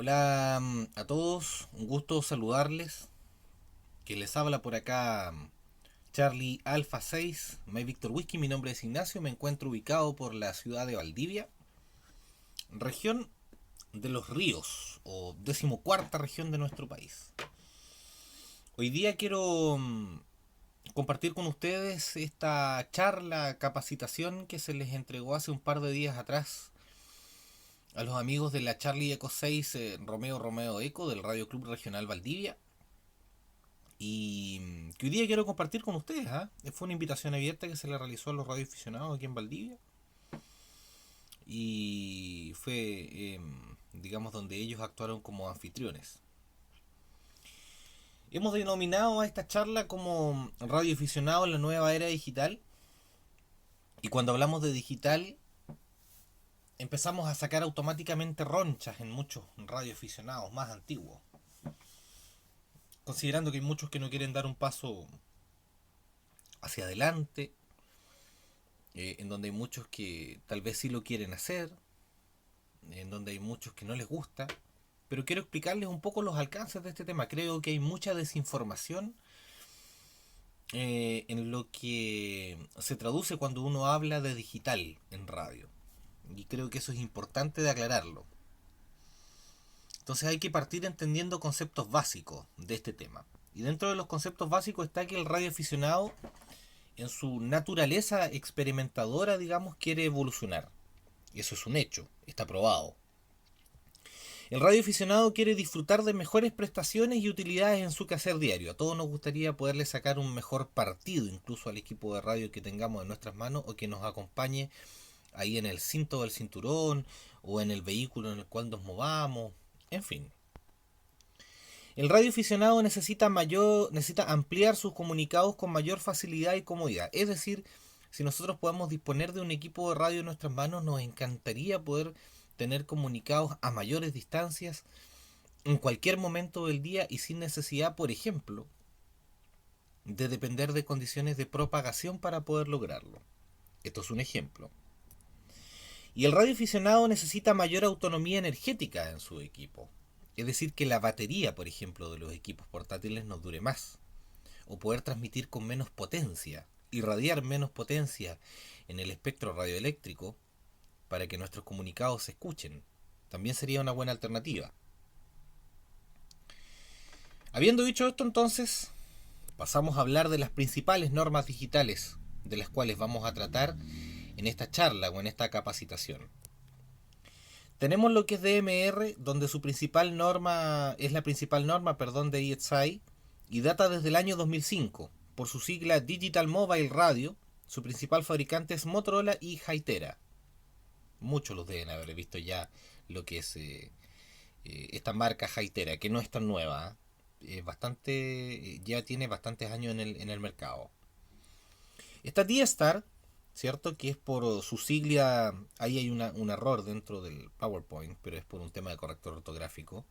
Hola a todos, un gusto saludarles. Que les habla por acá Charlie Alpha 6, My Victor Whisky. Mi nombre es Ignacio, me encuentro ubicado por la ciudad de Valdivia, región de los ríos, o 14ª región de nuestro país. Hoy día quiero compartir con ustedes esta charla, capacitación que se les entregó hace un par de días atrás a los amigos de la Charlie Eco 6 Romeo Eco del Radio Club Regional Valdivia. Y que hoy día quiero compartir con ustedes. Fue una invitación abierta que se le realizó a los radioaficionados aquí en Valdivia. Y fue, digamos, donde ellos actuaron como anfitriones. Hemos denominado a esta charla como radioaficionados en la nueva era digital. Y cuando hablamos de digital, empezamos a sacar automáticamente ronchas en muchos radioaficionados más antiguos. Considerando que hay muchos que no quieren dar un paso hacia adelante, en donde hay muchos que tal vez sí lo quieren hacer, en donde hay muchos que no les gusta, pero quiero explicarles un poco los alcances de este tema. Creo que hay mucha desinformación en lo que se traduce cuando uno habla de digital en radio, y creo que eso es importante de aclararlo. Entonces hay que partir entendiendo conceptos básicos de este tema. Y dentro de los conceptos básicos está que el radioaficionado, en su naturaleza experimentadora, digamos, quiere evolucionar. Eso es un hecho, está probado. El radioaficionado quiere disfrutar de mejores prestaciones y utilidades en su quehacer diario. A todos nos gustaría poderle sacar un mejor partido, incluso al equipo de radio que tengamos en nuestras manos o que nos acompañe ahí en el cinto del cinturón o en el vehículo en el cual nos movamos, en fin. El radioaficionado necesita ampliar sus comunicados con mayor facilidad y comodidad. Es decir, si nosotros podemos disponer de un equipo de radio en nuestras manos, nos encantaría poder tener comunicados a mayores distancias en cualquier momento del día y sin necesidad, por ejemplo, de depender de condiciones de propagación para poder lograrlo. Esto es un ejemplo. Y el radioaficionado necesita mayor autonomía energética en su equipo. Es decir, que la batería, por ejemplo, de los equipos portátiles nos dure más. O poder transmitir con menos potencia, irradiar menos potencia en el espectro radioeléctrico para que nuestros comunicados se escuchen. También sería una buena alternativa. Habiendo dicho esto, entonces, pasamos a hablar de las principales normas digitales de las cuales vamos a tratar en esta charla o en esta capacitación. Tenemos lo que es DMR, donde su principal norma es la principal norma, de ESI, y data desde el año 2005. Por su sigla Digital Mobile Radio, su principal fabricante es Motorola y Hytera. Muchos los deben haber visto ya lo que es esta marca Hytera, que no es tan nueva. Ya tiene bastantes años en el mercado. Esta D-Star, ¿cierto? Que es por su sigla, ahí hay un error dentro del PowerPoint, pero es por un tema de corrector ortográfico.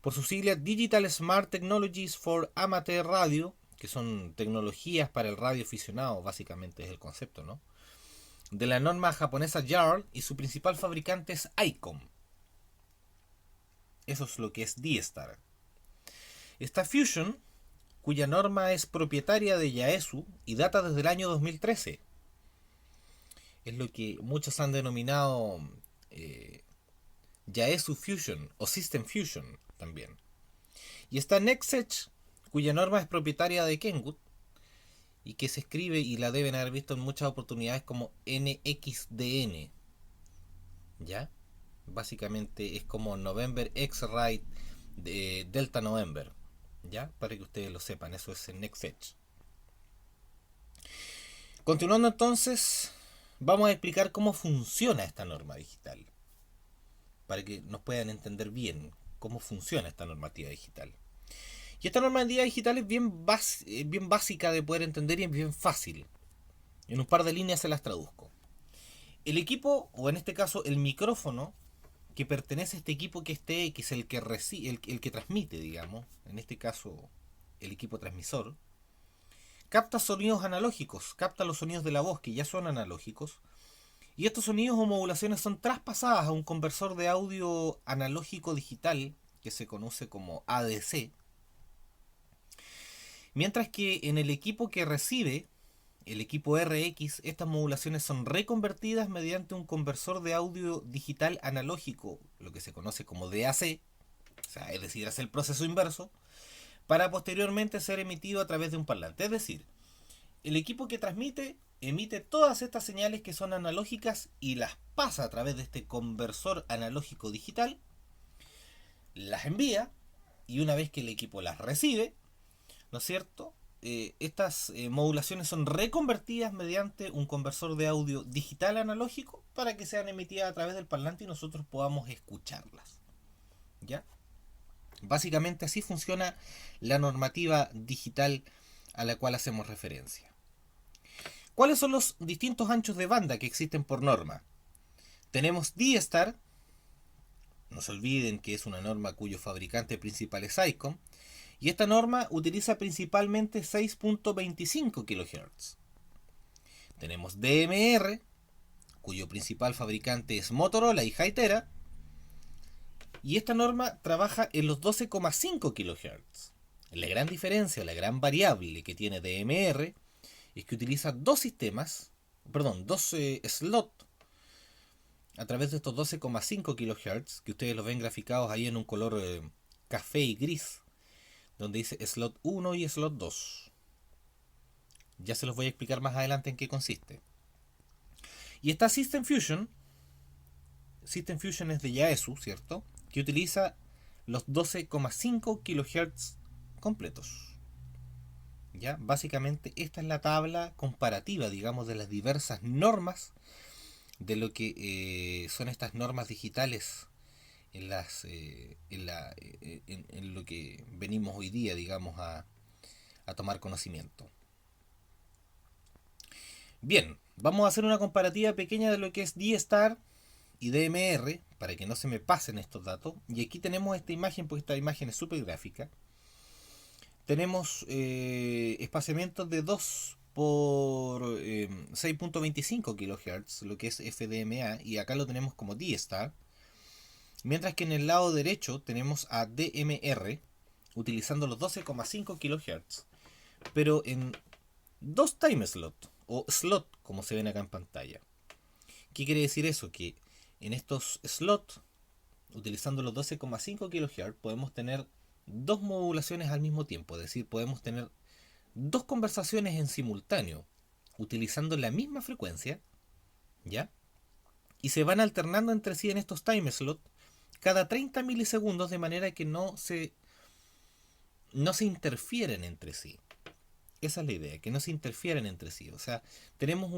Por su sigla Digital Smart Technologies for Amateur Radio, que son tecnologías para el radio aficionado, básicamente es el concepto, ¿no? De la norma japonesa JARL, y su principal fabricante es ICOM. Eso es lo que es D-Star. Esta Fusion, cuya norma es propietaria de Yaesu y data desde el año 2013. Es lo que muchos han denominado Yaesu Fusion o System Fusion también. Y está Nextech, cuya norma es propietaria de Kenwood y que se escribe y la deben haber visto en muchas oportunidades como NXDN. ¿Ya? Básicamente es como November X-Ray de Delta November. ¿Ya? Para que ustedes lo sepan, eso es el Nextech. Continuando entonces, vamos a explicar cómo funciona esta norma digital, para que nos puedan entender bien cómo funciona esta normativa digital. Y esta normativa digital es bien básica de poder entender y es bien fácil. En un par de líneas se las traduzco. El equipo, o en este caso el micrófono, que pertenece a este equipo que es TX, el que transmite, digamos, en este caso el equipo transmisor, capta sonidos analógicos, capta los sonidos de la voz que ya son analógicos, Y estos sonidos o modulaciones son traspasadas a un conversor de audio analógico digital que se conoce como ADC, mientras que en el equipo que recibe, el equipo RX, estas modulaciones son reconvertidas mediante un conversor de audio digital analógico, lo que se conoce como DAC, o sea, es decir, hace el proceso inverso, para posteriormente ser emitido a través de un parlante. Es decir, el equipo que transmite emite todas estas señales que son analógicas y las pasa a través de este conversor analógico digital, las envía y una vez que el equipo las recibe, ¿no es cierto? Estas modulaciones son reconvertidas mediante un conversor de audio digital analógico para que sean emitidas a través del parlante y nosotros podamos escucharlas. ¿Ya? Básicamente así funciona la normativa digital a la cual hacemos referencia. ¿Cuáles son los distintos anchos de banda que existen por norma? Tenemos D-Star, no se olviden que es una norma cuyo fabricante principal es ICOM, y esta norma utiliza principalmente 6.25 kHz. Tenemos DMR, cuyo principal fabricante es Motorola y Hytera, y esta norma trabaja en los 12,5 kHz. La gran diferencia, la gran variable que tiene DMR es que utiliza dos slots a través de estos 12,5 kHz, que ustedes los ven graficados ahí en un color café y gris, donde dice slot 1 y slot 2. Ya se los voy a explicar más adelante en qué consiste. Y está System Fusion. System Fusion es de Yaesu, ¿cierto? Que utiliza los 12,5 kHz completos. ¿Ya? Básicamente esta es la tabla comparativa, digamos, de las diversas normas de lo que son estas normas digitales en lo que venimos hoy día, digamos, a tomar conocimiento. Bien, vamos a hacer una comparativa pequeña de lo que es D-Star y DMR para que no se me pasen estos datos. Y aquí tenemos esta imagen, porque esta imagen es súper gráfica. Tenemos espaciamientos de 2 por 6.25 kHz, lo que es FDMA, y acá lo tenemos como D-Star. Mientras que en el lado derecho tenemos a DMR, utilizando los 12,5 kHz, pero en dos time slot, o slot, como se ven acá en pantalla. ¿Qué quiere decir eso? Que en estos slots, utilizando los 12,5 kHz, podemos tener dos modulaciones al mismo tiempo, es decir, podemos tener dos conversaciones en simultáneo, utilizando la misma frecuencia, ¿ya? Y se van alternando entre sí en estos time slots cada 30 milisegundos, de manera que no se interfieren entre sí. Esa es la idea, que no se interfieren entre sí. O sea, tenemos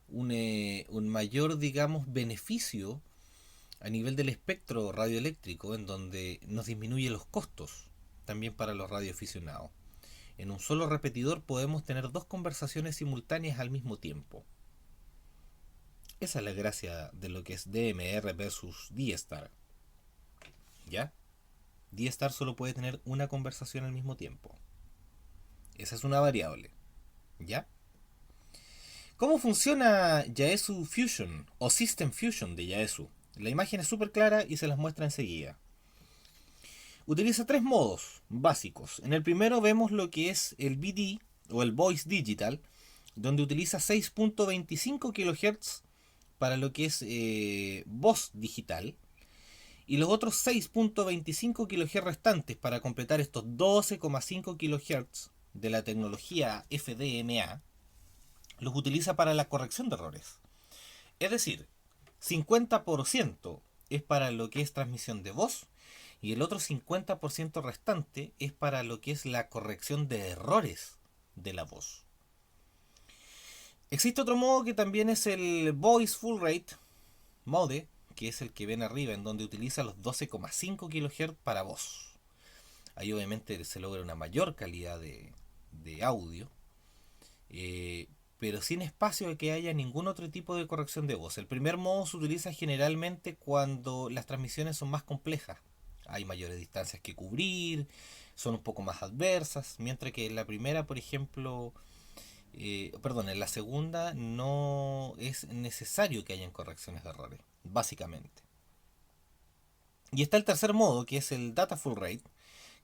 un mayor, digamos, beneficio a nivel del espectro radioeléctrico, en donde nos disminuye los costos también para los radioaficionados. En un solo repetidor podemos tener dos conversaciones simultáneas al mismo tiempo. Esa es la gracia de lo que es DMR versus D-Star. ¿Ya? D-Star solo puede tener una conversación al mismo tiempo. Esa es una variable. ¿Ya? ¿Cómo funciona Yaesu Fusion o System Fusion de Yaesu? La imagen es súper clara y se las muestra enseguida. Utiliza tres modos básicos. En el primero vemos lo que es el BD o el Voice Digital, donde utiliza 6.25 kHz para lo que es voz digital, y los otros 6.25 kHz restantes para completar estos 12,5 kHz de la tecnología FDMA, los utiliza para la corrección de errores. Es decir, 50% es para lo que es transmisión de voz y el otro 50% restante es para lo que es la corrección de errores de la voz. Existe otro modo que también es el Voice Full Rate Mode, que es el que ven arriba, en donde utiliza los 12,5 kHz para voz. Ahí obviamente se logra una mayor calidad de audio, pero sin espacio de que haya ningún otro tipo de corrección de voz. El primer modo se utiliza generalmente cuando las transmisiones son más complejas. Hay mayores distancias que cubrir, son un poco más adversas, mientras que en la primera, por ejemplo, Perdón, en la segunda no es necesario que hayan correcciones de errores, básicamente. Y está el tercer modo, que es el Data Full Rate,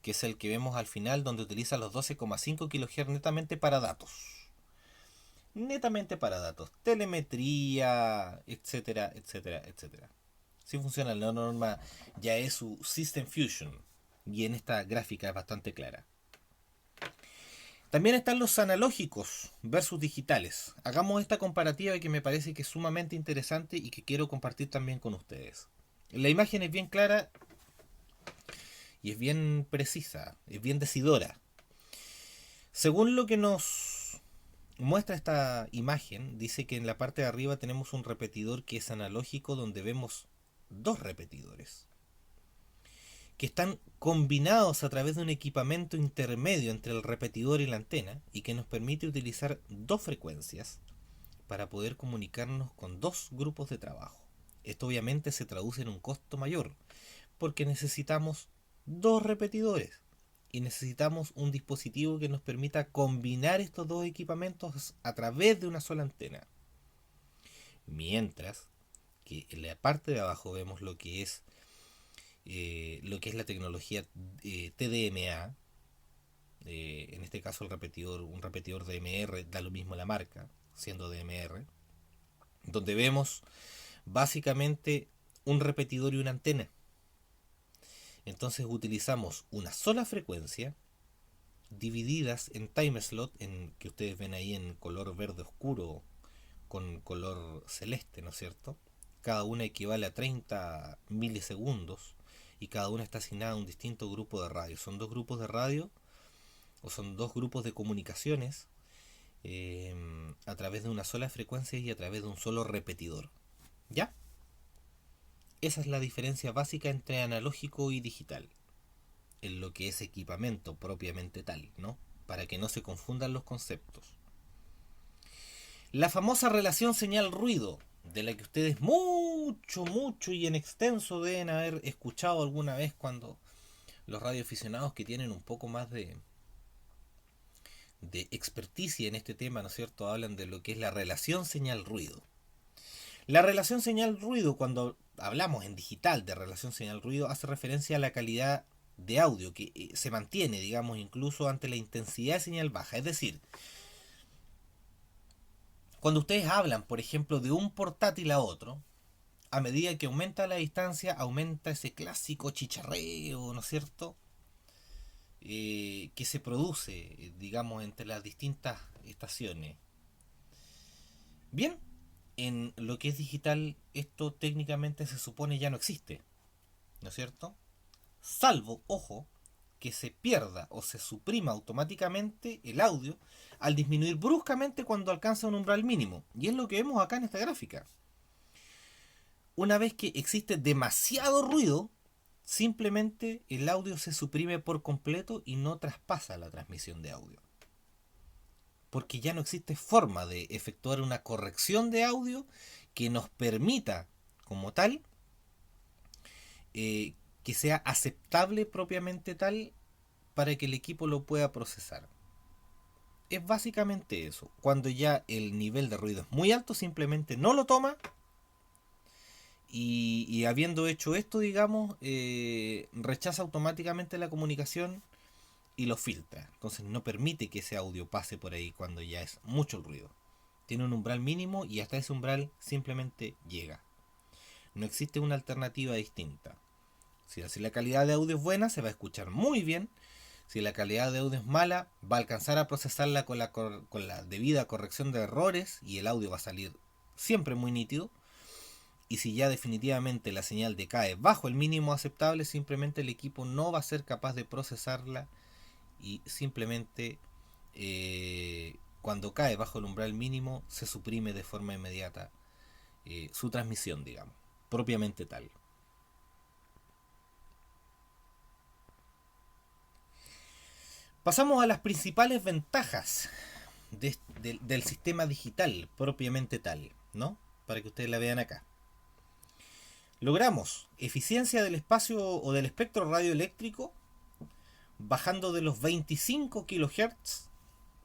que es el que vemos al final, donde utiliza los 12,5 kHz netamente para datos. Netamente para datos, telemetría, etcétera, etcétera, etcétera. Si funciona la norma, ya es su System Fusion, y en esta gráfica es bastante clara. También están los analógicos versus digitales. Hagamos esta comparativa que me parece que es sumamente interesante y que quiero compartir también con ustedes. La imagen es bien clara y es bien precisa, es bien decidora. Según lo que nos muestra esta imagen, dice que en la parte de arriba tenemos un repetidor que es analógico, donde vemos dos repetidores que están combinados a través de un equipamiento intermedio entre el repetidor y la antena, y que nos permite utilizar dos frecuencias para poder comunicarnos con dos grupos de trabajo. Esto obviamente se traduce en un costo mayor, porque necesitamos dos repetidores y necesitamos un dispositivo que nos permita combinar estos dos equipamientos a través de una sola antena. Mientras que en la parte de abajo vemos lo que es la tecnología TDMA. En este caso un repetidor DMR, da lo mismo la marca, siendo DMR, donde vemos básicamente un repetidor y una antena. Entonces utilizamos una sola frecuencia divididas en time slot, que ustedes ven ahí en color verde oscuro con color celeste, ¿no es cierto? Cada una equivale a 30 milisegundos y cada una está asignada a un distinto grupo de radio. Son dos grupos de radio o son dos grupos de comunicaciones a través de una sola frecuencia y a través de un solo repetidor. ¿Ya? Esa es la diferencia básica entre analógico y digital, en lo que es equipamiento propiamente tal, ¿no? Para que no se confundan los conceptos. La famosa relación señal-ruido, de la que ustedes mucho y en extenso deben haber escuchado alguna vez, cuando los radioaficionados que tienen un poco más de experticia en este tema, ¿no es cierto?, hablan de lo que es la relación señal-ruido. La relación señal-ruido, cuando hablamos en digital de relación señal-ruido, hace referencia a la calidad de audio que se mantiene, digamos, incluso ante la intensidad de señal baja. Es decir, cuando ustedes hablan, por ejemplo, de un portátil a otro, a medida que aumenta la distancia, aumenta ese clásico chicharreo, ¿no es cierto?, que se produce, digamos, entre las distintas estaciones. Bien, en lo que es digital, esto técnicamente se supone ya no existe, ¿no es cierto? Salvo, ojo, que se pierda o se suprima automáticamente el audio al disminuir bruscamente cuando alcanza un umbral mínimo. Y es lo que vemos acá en esta gráfica. Una vez que existe demasiado ruido, simplemente el audio se suprime por completo y no traspasa la transmisión de audio. Porque ya no existe forma de efectuar una corrección de audio que nos permita, como tal, que sea aceptable propiamente tal para que el equipo lo pueda procesar. Es básicamente eso. Cuando ya el nivel de ruido es muy alto, simplemente no lo toma. Y habiendo hecho esto, digamos, rechaza automáticamente la comunicación y lo filtra. Entonces no permite que ese audio pase por ahí cuando ya es mucho el ruido. Tiene un umbral mínimo y hasta ese umbral simplemente llega. No existe una alternativa distinta. Si la calidad de audio es buena, se va a escuchar muy bien. Si la calidad de audio es mala, va a alcanzar a procesarla con la debida corrección de errores y el audio va a salir siempre muy nítido. Y si ya definitivamente la señal decae bajo el mínimo aceptable, simplemente el equipo no va a ser capaz de procesarla y simplemente cuando cae bajo el umbral mínimo se suprime de forma inmediata su transmisión, digamos, propiamente tal. Pasamos a las principales ventajas del sistema digital propiamente tal, ¿no? Para que ustedes la vean acá. Logramos eficiencia del espacio o del espectro radioeléctrico bajando de los 25 kHz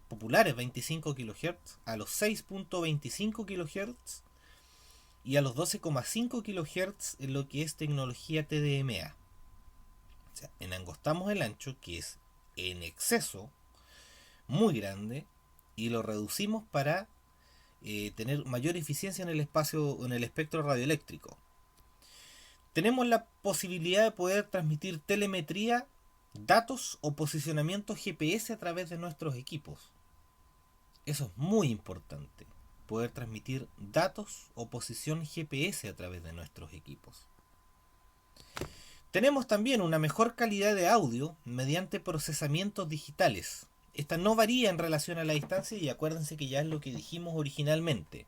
populares 25 kHz, a los 6.25 kHz y a los 12,5 kHz en lo que es tecnología TDMA. O sea, enangostamos el ancho, que es en exceso muy grande, y lo reducimos para tener mayor eficiencia en el espacio, en el espectro radioeléctrico. Tenemos la posibilidad de poder transmitir telemetría, datos o posicionamiento GPS a través de nuestros equipos. Eso es muy importante, poder transmitir datos o posición GPS a través de nuestros equipos. Tenemos también una mejor calidad de audio mediante procesamientos digitales. Esta no varía en relación a la distancia, y acuérdense que ya es lo que dijimos originalmente.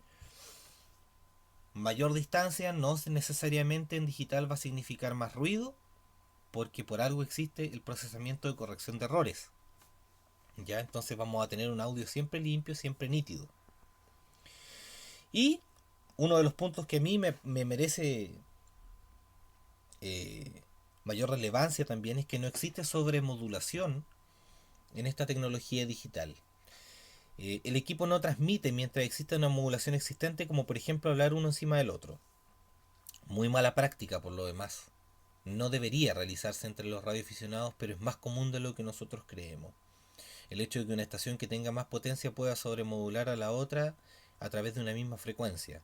Mayor distancia no necesariamente en digital va a significar más ruido, porque por algo existe el procesamiento de corrección de errores. Ya, entonces vamos a tener un audio siempre limpio, siempre nítido. Y uno de los puntos que a mí me merece mayor relevancia también es que no existe sobremodulación en esta tecnología digital. El equipo no transmite mientras exista una modulación existente, como por ejemplo hablar uno encima del otro. Muy mala práctica por lo demás. No debería realizarse entre los radioaficionados, pero es más común de lo que nosotros creemos. El hecho de que una estación que tenga más potencia pueda sobremodular a la otra a través de una misma frecuencia.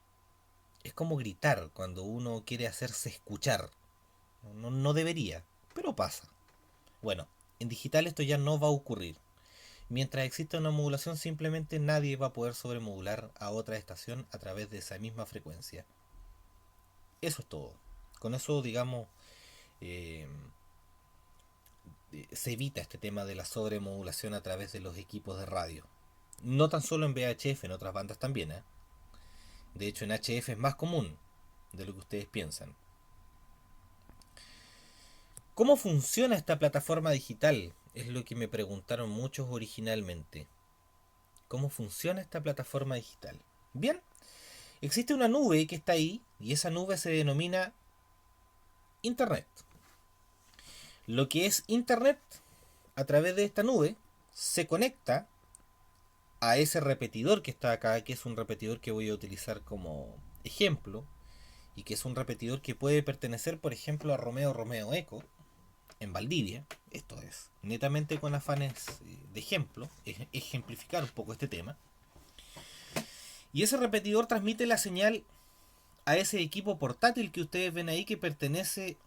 Es como gritar cuando uno quiere hacerse escuchar. No debería, pero pasa. Bueno, en digital esto ya no va a ocurrir. Mientras exista una modulación, simplemente nadie va a poder sobremodular a otra estación a través de esa misma frecuencia. Eso es todo. Con eso, digamos, se evita este tema de la sobremodulación a través de los equipos de radio. No tan solo en VHF, en otras bandas también, ¿eh? De hecho, en HF es más común de lo que ustedes piensan. ¿Cómo funciona esta plataforma digital? Es lo que me preguntaron muchos originalmente. ¿Cómo funciona esta plataforma digital? Bien, existe una nube que está ahí, y esa nube se denomina Internet. Lo que es Internet, a través de esta nube, se conecta a ese repetidor que está acá, que es un repetidor que voy a utilizar como ejemplo, y que es un repetidor que puede pertenecer, por ejemplo, a Romeo Eco, en Valdivia. Esto es netamente con afanes de ejemplo, ejemplificar un poco este tema. Y ese repetidor transmite la señal a ese equipo portátil que ustedes ven ahí, que pertenece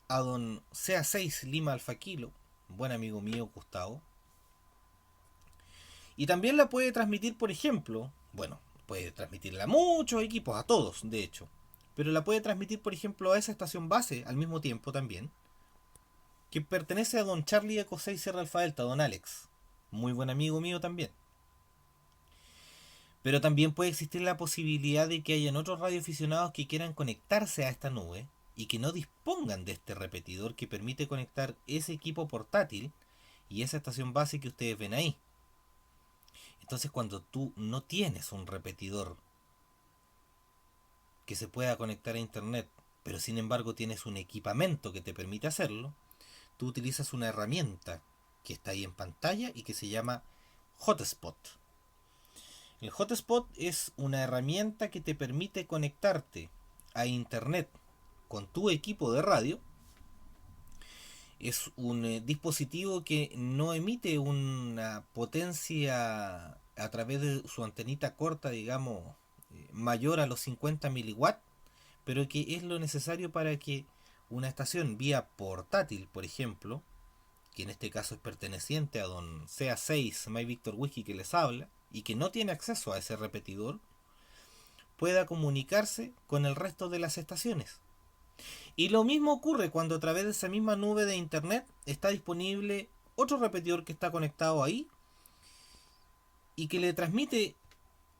a don CA6 Lima Alfa Kilo, buen amigo mío Gustavo. Y también la puede transmitir, por ejemplo, bueno, puede transmitirla a muchos equipos, a todos de hecho, pero la puede transmitir, por ejemplo, a esa estación base al mismo tiempo también, que pertenece a don Charlie Eco 6 Sierra Alfa Delta, don Alex, muy buen amigo mío también. Pero también puede existir la posibilidad de que hayan otros radioaficionados que quieran conectarse a esta nube y que no dispongan de este repetidor que permite conectar ese equipo portátil y esa estación base que ustedes ven ahí. Entonces, cuando tú no tienes un repetidor que se pueda conectar a internet, pero sin embargo tienes un equipamiento que te permite hacerlo, tú utilizas una herramienta que está ahí en pantalla y que se llama Hotspot. El Hotspot es una herramienta que te permite conectarte a internet con tu equipo de radio. Es un dispositivo que no emite una potencia a través de su antenita corta, digamos, mayor a los 50 miliwatts, pero que es lo necesario para que una estación vía portátil, por ejemplo, que en este caso es perteneciente a don CA6 Mike Victor Whisky que les habla, y que no tiene acceso a ese repetidor, pueda comunicarse con el resto de las estaciones. Y lo mismo ocurre cuando a través de esa misma nube de internet está disponible otro repetidor que está conectado ahí y que le transmite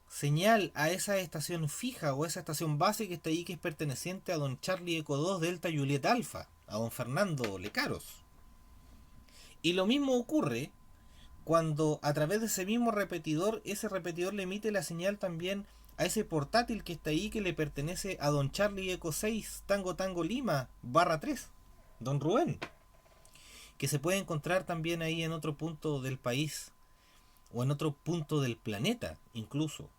señal a esa estación fija o esa estación base que está ahí, que es perteneciente a don Charlie Eco 2 Delta Juliet Alpha, a don Fernando Lecaros. Y lo mismo ocurre cuando a través de ese mismo repetidor, ese repetidor le emite la señal también a ese portátil que está ahí, que le pertenece a don Charlie Eco 6 Tango Tango Lima /3, don Rubén, que se puede encontrar también ahí en otro punto del país. o en otro punto del planeta, incluso.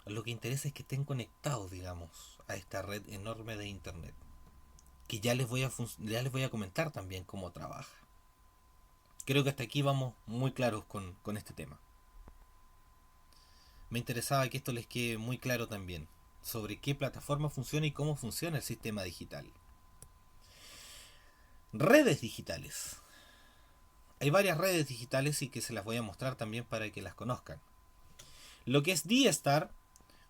Lo que interesa es que estén conectados, digamos, a esta red enorme de internet. Que ya les voy a comentar también cómo trabaja. Creo que hasta aquí vamos muy claros con este tema. Me interesaba que esto les quede muy claro también, sobre qué plataforma funciona y cómo funciona el sistema digital. Redes digitales. Hay varias redes digitales y que se las voy a mostrar también para que las conozcan. Lo que es DStar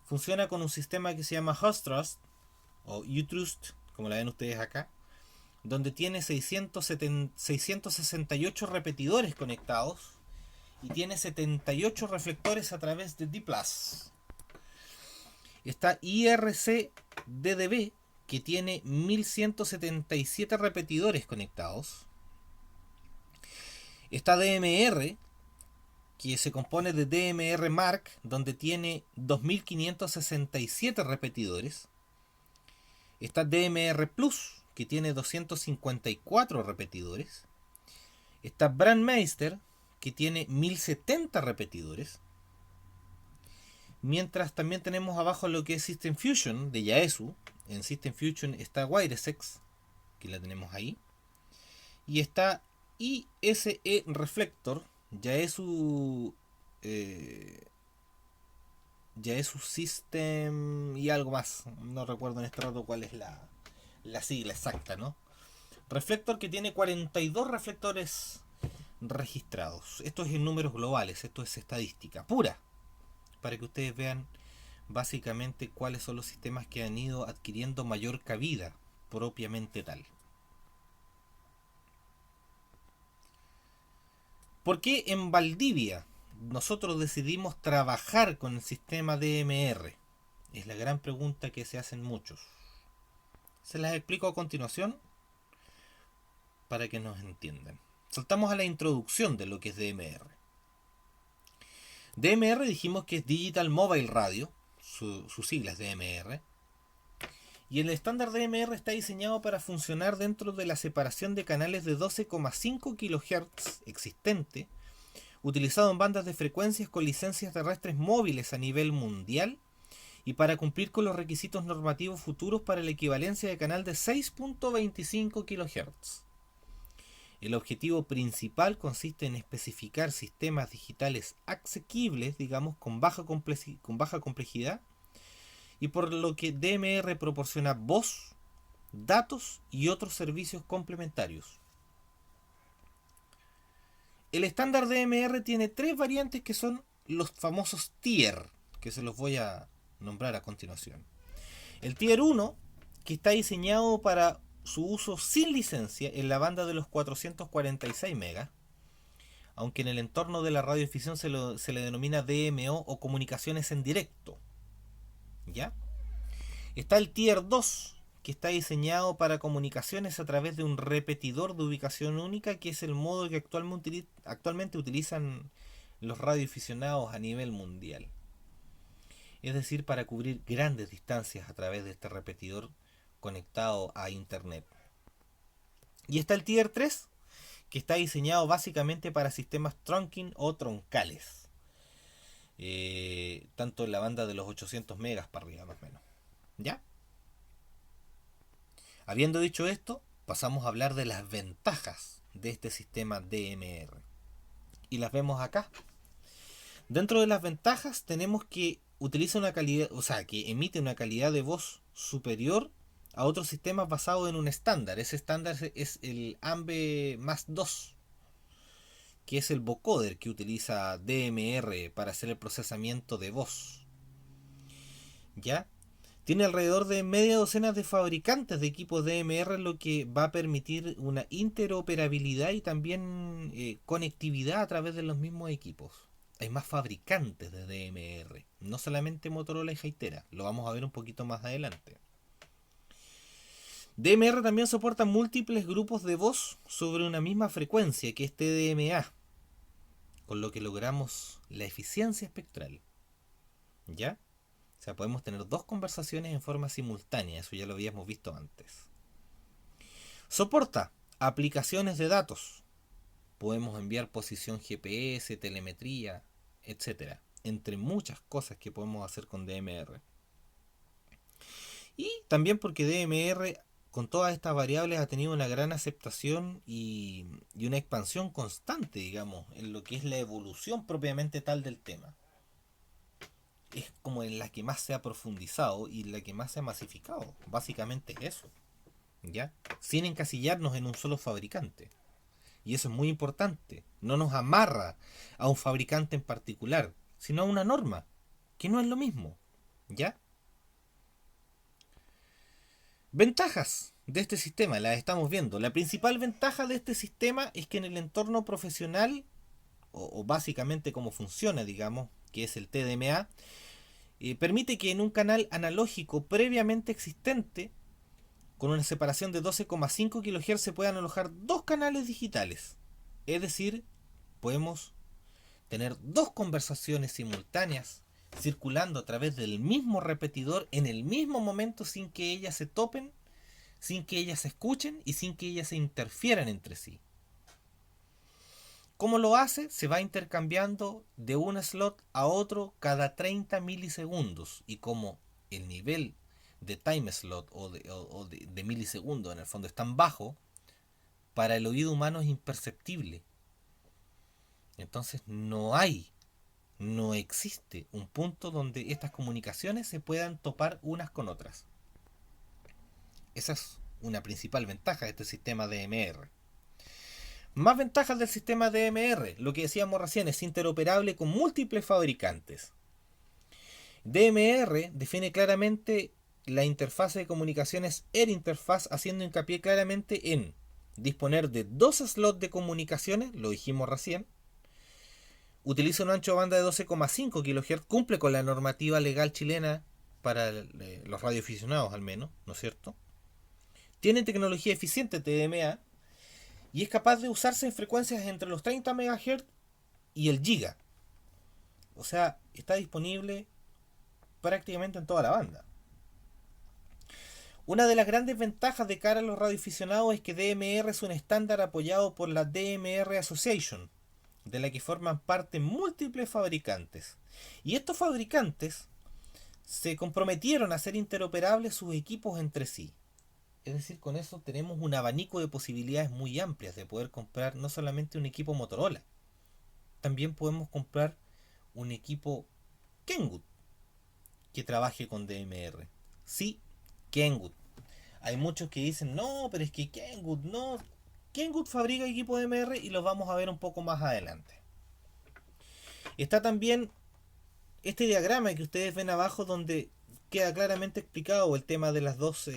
funciona con un sistema que se llama HostTrust o Utrust, como la ven ustedes acá, donde tiene 668 repetidores conectados y tiene 78 reflectores a través de D+. Está IRC-DDB, que tiene 1177 repetidores conectados. Está DMR, que se compone de DMR Mark, donde tiene 2567 repetidores. Está DMR Plus, que tiene 254 repetidores. Está Brandmeister, que tiene 1070 repetidores. Mientras también tenemos abajo lo que es System Fusion de Yaesu. En System Fusion está WireSex, que la tenemos ahí. Y está ISE Reflector, Yaesu System y algo más. No recuerdo en este rato cuál es la sigla exacta, ¿no? Reflector, que tiene 42 reflectores registrados. Esto es en números globales, esto es estadística pura, para que ustedes vean básicamente cuáles son los sistemas que han ido adquiriendo mayor cabida propiamente tal. ¿Por qué en Valdivia nosotros decidimos trabajar con el sistema DMR? Es la gran pregunta que se hacen muchos. Se las explico a continuación para que nos entiendan. Saltamos a la introducción de lo que es DMR. DMR dijimos que es Digital Mobile Radio, sus siglas DMR. Y el estándar DMR está diseñado para funcionar dentro de la separación de canales de 12,5 kHz existente, utilizado en bandas de frecuencias con licencias terrestres móviles a nivel mundial y para cumplir con los requisitos normativos futuros para la equivalencia de canal de 6.25 kHz. El objetivo principal consiste en especificar sistemas digitales asequibles, digamos, con baja complejidad, y por lo que DMR proporciona voz, datos y otros servicios complementarios. El estándar DMR tiene tres variantes que son los famosos tier, que se los voy a nombrar a continuación. El tier 1, que está diseñado para su uso sin licencia en la banda de los 446 megas, aunque en el entorno de la radiodifusión se le denomina DMO o comunicaciones en directo. ¿Ya? Está el Tier 2, que está diseñado para comunicaciones a través de un repetidor de ubicación única, que es el modo que actualmente utilizan los radioaficionados a nivel mundial. Es decir, para cubrir grandes distancias a través de este repetidor conectado a internet. Y está el Tier 3, que está diseñado básicamente para sistemas trunking o troncales. Tanto en la banda de los 800 megas para arriba más o menos. ¿Ya? Habiendo dicho esto, pasamos a hablar de las ventajas de este sistema DMR. Y las vemos acá. Dentro de las ventajas tenemos que utiliza una calidad, o sea, que emite una calidad de voz superior a otros sistemas basados en un estándar. Ese estándar es el AMBE+2, que es el vocoder que utiliza DMR para hacer el procesamiento de voz. ¿Ya? Tiene alrededor de media docena de fabricantes de equipos DMR, lo que va a permitir una interoperabilidad y también conectividad a través de los mismos equipos. Hay más fabricantes de DMR, no solamente Motorola y Hytera, lo vamos a ver un poquito más adelante. DMR también soporta múltiples grupos de voz sobre una misma frecuencia, que es TDMA, con lo que logramos la eficiencia espectral. ¿Ya? O sea, podemos tener dos conversaciones en forma simultánea, eso ya lo habíamos visto antes. Soporta aplicaciones de datos. podemos enviar posición GPS, telemetría, etcétera, entre muchas cosas que podemos hacer con DMR. Y también porque DMR con todas estas variables ha tenido una gran aceptación y una expansión constante, digamos, en lo que es la evolución propiamente tal del tema. Es como en la que más se ha profundizado y la que más se ha masificado. Básicamente es eso, ¿ya? Sin encasillarnos en un solo fabricante. Y eso es muy importante. No nos amarra a un fabricante en particular, sino a una norma, que no es lo mismo, ¿ya? Ventajas de este sistema, las estamos viendo. La principal ventaja de este sistema es que en el entorno profesional, o básicamente cómo funciona, digamos, que es el TDMA, permite que en un canal analógico previamente existente, con una separación de 12,5 kHz, se puedan alojar dos canales digitales. Es decir, podemos tener dos conversaciones simultáneas circulando a través del mismo repetidor en el mismo momento sin que ellas se topen, sin que ellas se escuchen y sin que ellas se interfieran entre sí. ¿Cómo lo hace? Se va intercambiando de un slot a otro cada 30 milisegundos. Y como el nivel de time slot o de milisegundos en el fondo es tan bajo, para el oído humano es imperceptible. Entonces no existe un punto donde estas comunicaciones se puedan topar unas con otras. Esa es una principal ventaja de este sistema DMR. Más ventajas del sistema DMR, lo que decíamos recién, es interoperable con múltiples fabricantes. DMR define claramente la interfaz de comunicaciones Air Interface, haciendo hincapié claramente en disponer de dos slots de comunicaciones, lo dijimos recién, utiliza un ancho de banda de 12,5 kHz, cumple con la normativa legal chilena para los radioaficionados al menos, ¿no es cierto? Tiene tecnología eficiente TDMA y es capaz de usarse en frecuencias entre los 30 MHz y el giga. O sea, está disponible prácticamente en toda la banda. Una de las grandes ventajas de cara a los radioaficionados es que DMR es un estándar apoyado por la DMR Association, de la que forman parte múltiples fabricantes. Y estos fabricantes se comprometieron a hacer interoperables sus equipos entre sí. Es decir, con eso tenemos un abanico de posibilidades muy amplias de poder comprar no solamente un equipo Motorola, también podemos comprar un equipo Kenwood que trabaje con DMR. Sí, Kenwood. Hay muchos que dicen, no, pero es que Kenwood no. Kenwood fabrica equipo DMR y los vamos a ver un poco más adelante. Está también este diagrama que ustedes ven abajo donde queda claramente explicado el tema de las dos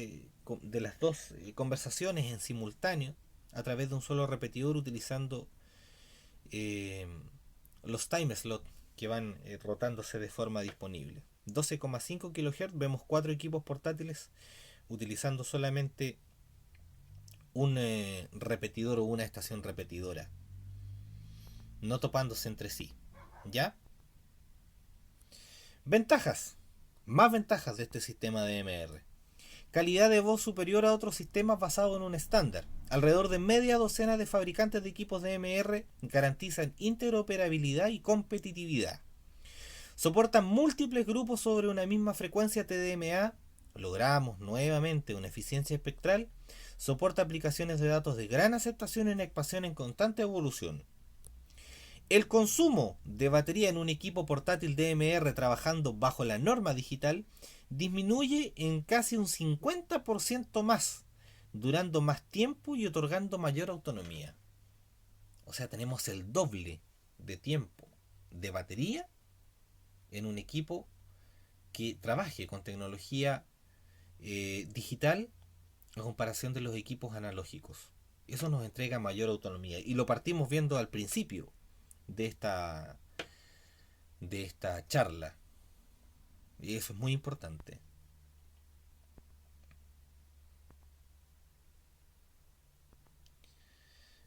conversaciones en simultáneo a través de un solo repetidor utilizando los time slots que van rotándose de forma disponible. 12,5 kHz, vemos 4 equipos portátiles utilizando solamente un repetidor o una estación repetidora, no topándose entre sí. ¿Ya? Ventajas. Más ventajas de este sistema de DMR. Calidad de voz superior a otros sistemas basados en un estándar. Alrededor de media docena de fabricantes de equipos DMR garantizan interoperabilidad y competitividad. Soportan múltiples grupos sobre una misma frecuencia TDMA. Logramos nuevamente una eficiencia espectral. Soporta aplicaciones de datos de gran aceptación en expansión en constante evolución. El consumo de batería en un equipo portátil DMR trabajando bajo la norma digital disminuye en casi un 50% más, durando más tiempo y otorgando mayor autonomía. O sea, tenemos el doble de tiempo de batería en un equipo que trabaje con tecnología digital a comparación de los equipos analógicos. Eso nos entrega mayor autonomía y lo partimos viendo al principio de esta charla, y eso es muy importante.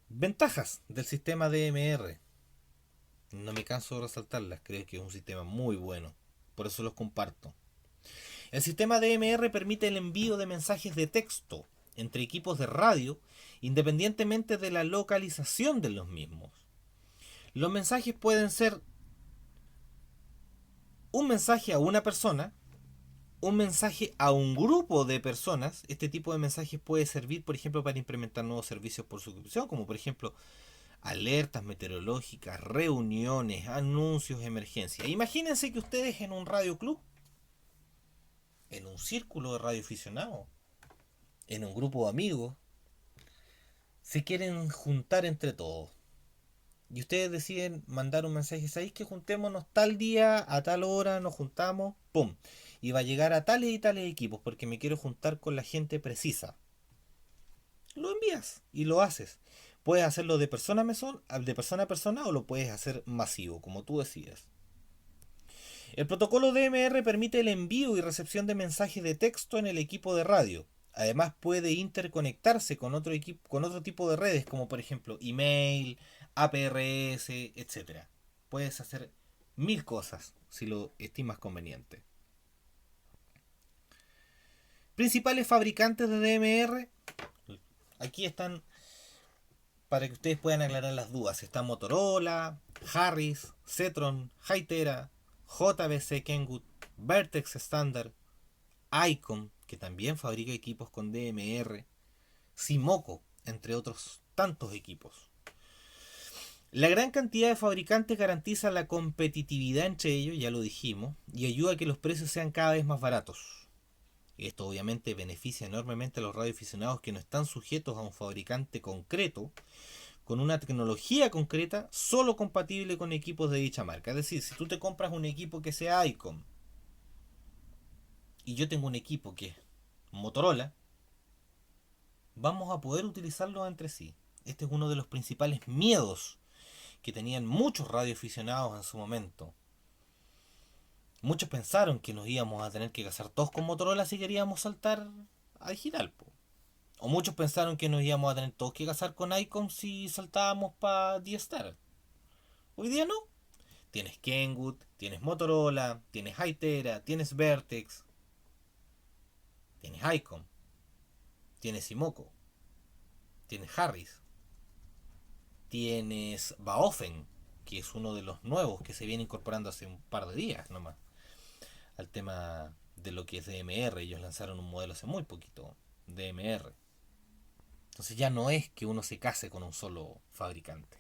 Ventajas del sistema DMR. No me canso de resaltarlas, creo que es un sistema muy bueno, por eso los comparto. El sistema DMR permite el envío de mensajes de texto entre equipos de radio independientemente de la localización de los mismos. Los mensajes pueden ser un mensaje a una persona, un mensaje a un grupo de personas. Este tipo de mensajes puede servir, por ejemplo, para implementar nuevos servicios por suscripción, como por ejemplo alertas meteorológicas, reuniones, anuncios, emergencias. Imagínense que ustedes en un radio club, en un círculo de radioaficionados, en un grupo de amigos, se quieren juntar entre todos. Y ustedes deciden mandar un mensaje, ¿sabéis que juntémonos tal día, a tal hora, nos juntamos? ¡Pum! Y va a llegar a tales y tales equipos porque me quiero juntar con la gente precisa. Lo envías y lo haces. Puedes hacerlo de persona a persona o lo puedes hacer masivo, como tú decidas. El protocolo DMR permite el envío y recepción de mensajes de texto en el equipo de radio. Además puede interconectarse con otro tipo de redes, como por ejemplo email, APRS, etcétera. Puedes hacer mil cosas si lo estimas conveniente. Principales fabricantes de DMR. Aquí están para que ustedes puedan aclarar las dudas. Está Motorola, Harris, Zetron, Hytera, JBC Kenwood, Vertex Standard, Icom, que también fabrica equipos con DMR, Simoco, entre otros tantos equipos. La gran cantidad de fabricantes garantiza la competitividad entre ellos, ya lo dijimos, y ayuda a que los precios sean cada vez más baratos. Esto obviamente beneficia enormemente a los radioaficionados que no están sujetos a un fabricante concreto, con una tecnología concreta, solo compatible con equipos de dicha marca. Es decir, si tú te compras un equipo que sea Icom, y yo tengo un equipo que es Motorola, vamos a poder utilizarlo entre sí. Este es uno de los principales miedos que tenían muchos radioaficionados en su momento. Muchos pensaron que nos íbamos a tener que casar todos con Motorola si queríamos saltar a digital. O muchos pensaron que nos íbamos a tener todos que casar con Icom si saltábamos para D-Star. Hoy día no. Tienes Kenwood, tienes Motorola, tienes Hytera, tienes Vertex, tienes Icom, tienes Simoco, tienes Harris, tienes Baofen, que es uno de los nuevos que se viene incorporando hace un par de días nomás al tema de lo que es DMR. Ellos lanzaron un modelo hace muy poquito, DMR. Entonces ya no es que uno se case con un solo fabricante.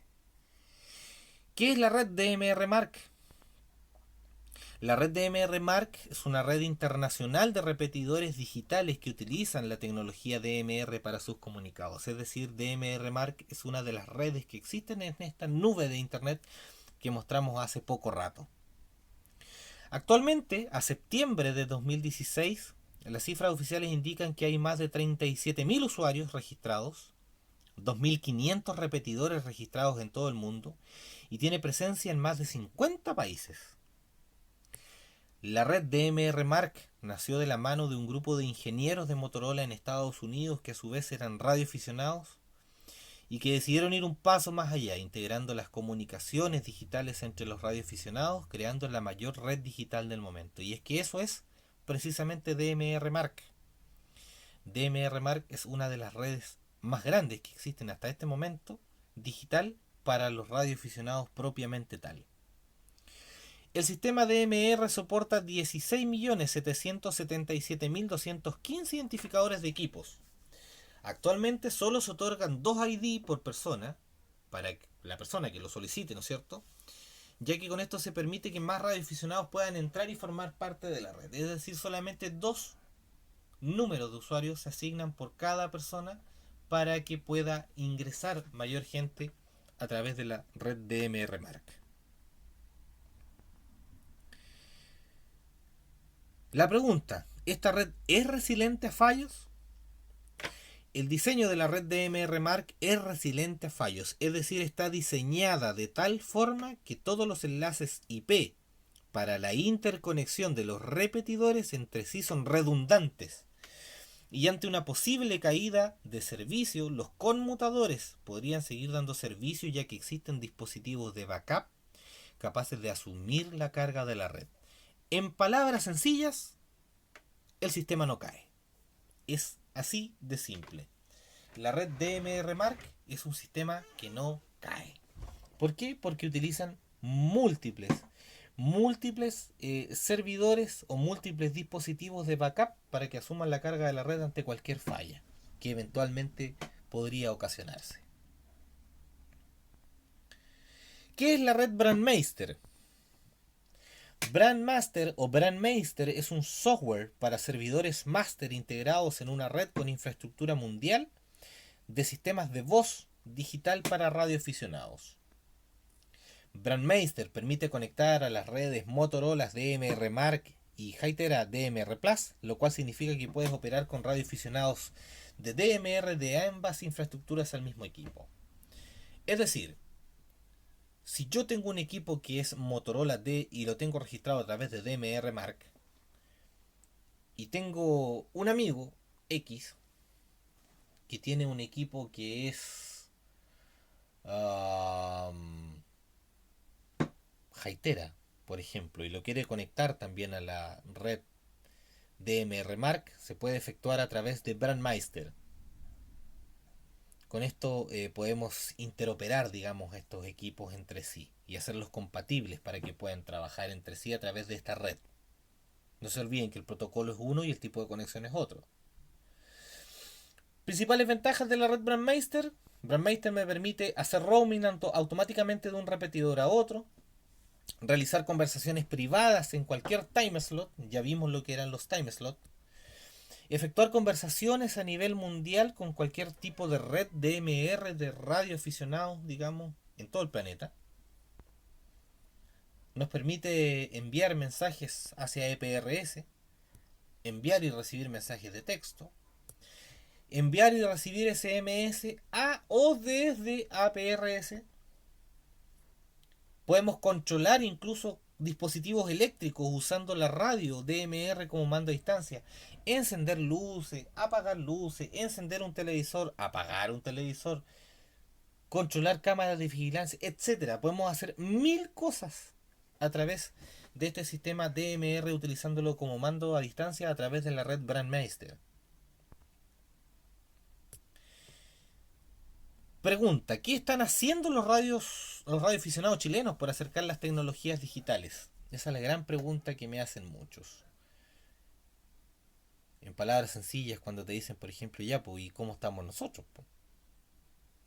¿Qué es la red DMR Mark? La red DMR Mark es una red internacional de repetidores digitales que utilizan la tecnología DMR para sus comunicados. Es decir, DMR Mark es una de las redes que existen en esta nube de internet que mostramos hace poco rato. Actualmente, a septiembre de 2016, las cifras oficiales indican que hay más de 37.000 usuarios registrados, 2.500 repetidores registrados en todo el mundo y tiene presencia en más de 50 países. La red DMR Mark nació de la mano de un grupo de ingenieros de Motorola en Estados Unidos que a su vez eran radioaficionados y que decidieron ir un paso más allá, integrando las comunicaciones digitales entre los radioaficionados, creando la mayor red digital del momento. Y es que eso es precisamente DMR Mark. DMR Mark es una de las redes más grandes que existen hasta este momento, digital, para los radioaficionados propiamente tal. El sistema DMR soporta 16.777.215 identificadores de equipos. Actualmente solo se otorgan 2 ID por persona, para la persona que lo solicite, ¿no es cierto? Ya que con esto se permite que más radioaficionados puedan entrar y formar parte de la red. Es decir, solamente 2 números de usuarios se asignan por cada persona para que pueda ingresar mayor gente a través de la red DMR Mark. La pregunta, ¿esta red es resiliente a fallos? El diseño de la red DMR Mark es resiliente a fallos, es decir, está diseñada de tal forma que todos los enlaces IP para la interconexión de los repetidores entre sí son redundantes. Y ante una posible caída de servicio, los conmutadores podrían seguir dando servicio ya que existen dispositivos de backup capaces de asumir la carga de la red. En palabras sencillas, el sistema no cae. Es Así de simple. La red DMR-Mark es un sistema que no cae. ¿Por qué? Porque utilizan múltiples servidores o múltiples dispositivos de backup para que asuman la carga de la red ante cualquier falla que eventualmente podría ocasionarse. ¿Qué es la red Brandmeister? Brandmaster o Brandmeister es un software para servidores máster integrados en una red con infraestructura mundial de sistemas de voz digital para radioaficionados. Brandmeister permite conectar a las redes Motorola DMR Mark y Hytera DMR Plus, lo cual significa que puedes operar con radioaficionados de DMR de ambas infraestructuras al mismo equipo. Es decir, si yo tengo un equipo que es Motorola D y lo tengo registrado a través de DMR Mark, y tengo un amigo X que tiene un equipo que es Hytera, por ejemplo, y lo quiere conectar también a la red DMR Mark, se puede efectuar a través de Brandmeister. Con esto podemos interoperar, digamos, estos equipos entre sí y hacerlos compatibles para que puedan trabajar entre sí a través de esta red. No se olviden que el protocolo es uno y el tipo de conexión es otro. Principales ventajas de la red Brandmeister. Brandmeister me permite hacer roaming automáticamente de un repetidor a otro, realizar conversaciones privadas en cualquier time slot, ya vimos lo que eran los time slots, efectuar conversaciones a nivel mundial con cualquier tipo de red DMR de radioaficionados, digamos, en todo el planeta. Nos permite enviar mensajes hacia EPRS, enviar y recibir mensajes de texto, enviar y recibir SMS a o desde APRS. Podemos controlar incluso dispositivos eléctricos usando la radio DMR como mando a distancia. Encender luces, encender un televisor, apagar un televisor, controlar cámaras de vigilancia, etcétera. Podemos hacer 1000 cosas a través de este sistema DMR utilizándolo como mando a distancia a través de la red Brandmeister. Pregunta, ¿qué están haciendo los radioaficionados chilenos por acercar las tecnologías digitales? Esa es la gran pregunta que me hacen muchos. En palabras sencillas, cuando te dicen, por ejemplo, ya, pues, ¿y cómo estamos nosotros?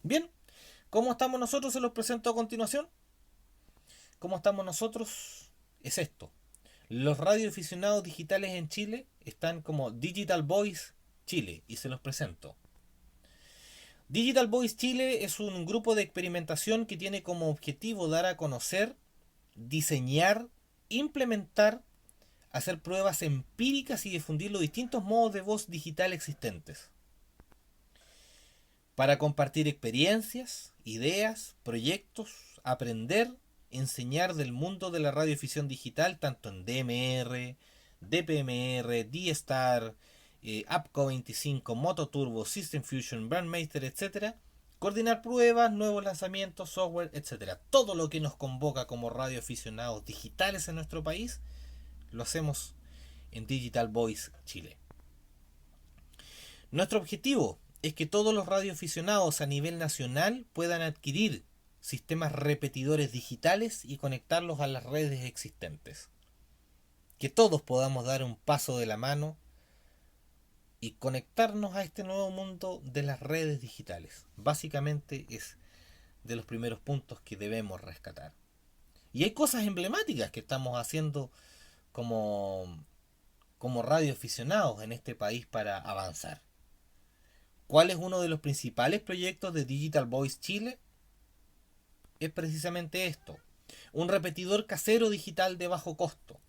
Bien, ¿cómo estamos nosotros? Se los presento a continuación. ¿Cómo estamos nosotros? Es esto. Los radioaficionados digitales en Chile están como Digital Voice Chile y se los presento. Digital Voice Chile es un grupo de experimentación que tiene como objetivo dar a conocer, diseñar, implementar, hacer pruebas empíricas y difundir los distintos modos de voz digital existentes. Para compartir experiencias, ideas, proyectos, aprender, enseñar del mundo de la radioafición digital, tanto en DMR, DPMR, D-Star, APCO 25, Mototurbo, System Fusion, Brandmeister, etc. Coordinar pruebas, nuevos lanzamientos, software, etc. Todo lo que nos convoca como radioaficionados digitales en nuestro país, lo hacemos en Digital Voice Chile. Nuestro objetivo es que todos los radioaficionados a nivel nacional puedan adquirir sistemas repetidores digitales y conectarlos a las redes existentes. Que todos podamos dar un paso de la mano y conectarnos a este nuevo mundo de las redes digitales. Básicamente es de los primeros puntos que debemos rescatar. Y hay cosas emblemáticas que estamos haciendo como radioaficionados en este país para avanzar. ¿Cuál es uno de los principales proyectos de Digital Voice Chile? Es precisamente esto. Un repetidor casero digital de bajo costo.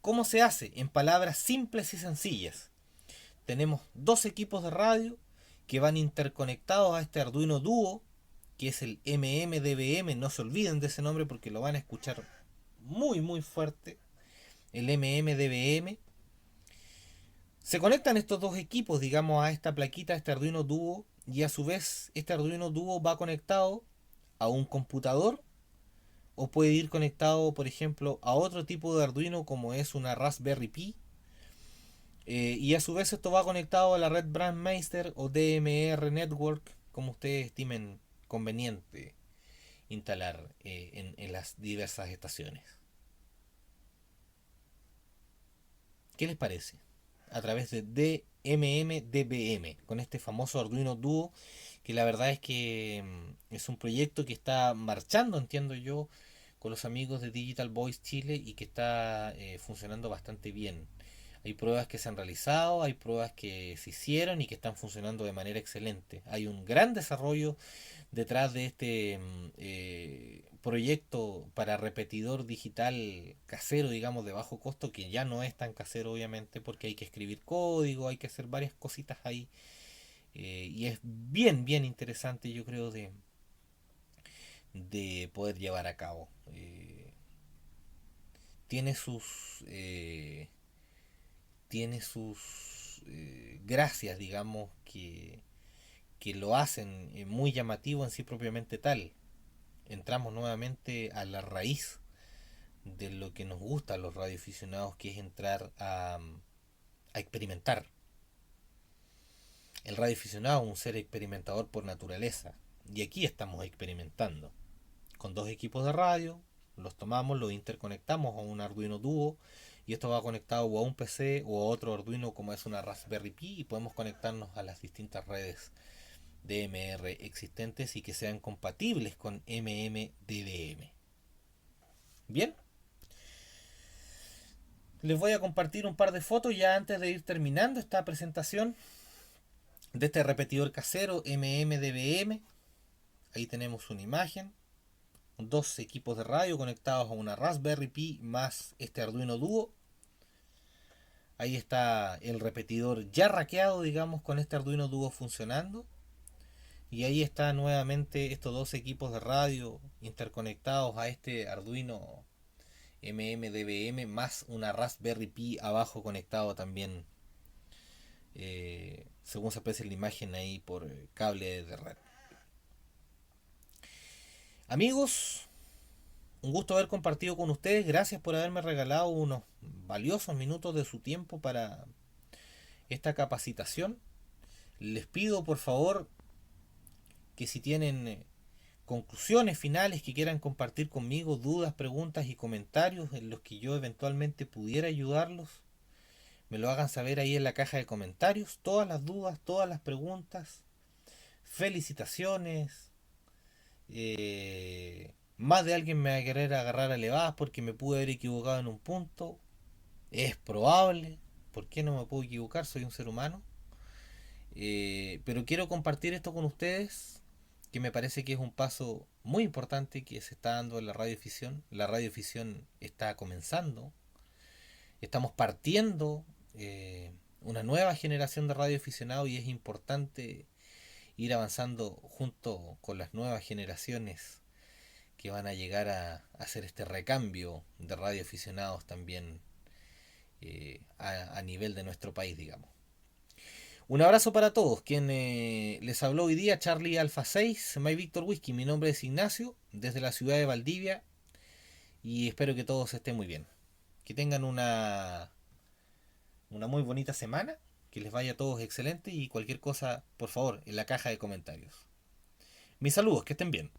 ¿Cómo se hace? En palabras simples y sencillas. Tenemos dos equipos de radio que van interconectados a este Arduino Duo, que es el MMDBM. No se olviden de ese nombre porque lo van a escuchar muy muy fuerte. El MMDBM. Se conectan estos dos equipos, digamos, a esta plaquita, a este Arduino Duo, y a su vez este Arduino Duo va conectado a un computador o puede ir conectado, por ejemplo, a otro tipo de Arduino como es una Raspberry Pi, Y a su vez esto va conectado a la red Brandmeister o DMR Network, como ustedes estimen conveniente instalar en las diversas estaciones. ¿Qué les parece? A través de DMM-DBM, con este famoso Arduino Duo, que la verdad es que es un proyecto que está marchando, entiendo yo, con los amigos de Digital Voice Chile y que está funcionando bastante bien. Hay pruebas que se han realizado, hay pruebas que se hicieron y que están funcionando de manera excelente. Hay un gran desarrollo detrás de este proyecto para repetidor digital casero, digamos, de bajo costo, que ya no es tan casero, obviamente, porque hay que escribir código, hay que hacer varias cositas ahí. Y es bien, bien interesante, yo creo, de poder llevar a cabo. Tiene sus. Tiene sus gracias, digamos, que lo hacen muy llamativo en sí propiamente tal. Entramos nuevamente a la raíz de lo que nos gusta a los radioaficionados, que es entrar a experimentar. El radioaficionado es un ser experimentador por naturaleza, y aquí estamos experimentando. Con dos equipos de radio, los tomamos, los interconectamos a un Arduino Duo, y esto va conectado o a un PC o a otro Arduino como es una Raspberry Pi, y podemos conectarnos a las distintas redes DMR existentes y que sean compatibles con MMDBM. Bien, les voy a compartir un par de fotos ya antes de ir terminando esta presentación de este repetidor casero MMDBM. Ahí tenemos una imagen, dos equipos de radio conectados a una Raspberry Pi más este Arduino Duo. Ahí está el repetidor ya raqueado, digamos, con este Arduino Duo funcionando. Y ahí está nuevamente estos dos equipos de radio interconectados a este Arduino MMDBM más una Raspberry Pi abajo conectado también, según se aprecia en la imagen ahí, por cable de red. Amigos, un gusto haber compartido con ustedes. Gracias por haberme regalado unos valiosos minutos de su tiempo para esta capacitación. Les pido por favor que si tienen conclusiones finales que quieran compartir conmigo, dudas, preguntas y comentarios en los que yo eventualmente pudiera ayudarlos, me lo hagan saber ahí en la caja de comentarios. Todas las dudas, todas las preguntas, felicitaciones. Más de alguien me va a querer agarrar a levadas porque me pude haber equivocado en un punto. Es probable. ¿Por qué no me puedo equivocar? Soy un ser humano. Pero quiero compartir esto con ustedes, que me parece que es un paso muy importante que se está dando en la radioficción. La radioficción está comenzando. Estamos partiendo una nueva generación de radioaficionados y es importante ir avanzando junto con las nuevas generaciones que van a llegar a hacer este recambio de radioaficionados también a nivel de nuestro país, digamos. Un abrazo para todos. Quien les habló hoy día, Charlie Alpha 6, My Victor Whisky. Mi nombre es Ignacio, desde la ciudad de Valdivia, y espero que todos estén muy bien. Que tengan una muy bonita semana, que les vaya a todos excelente y cualquier cosa, por favor, en la caja de comentarios. Mis saludos, que estén bien.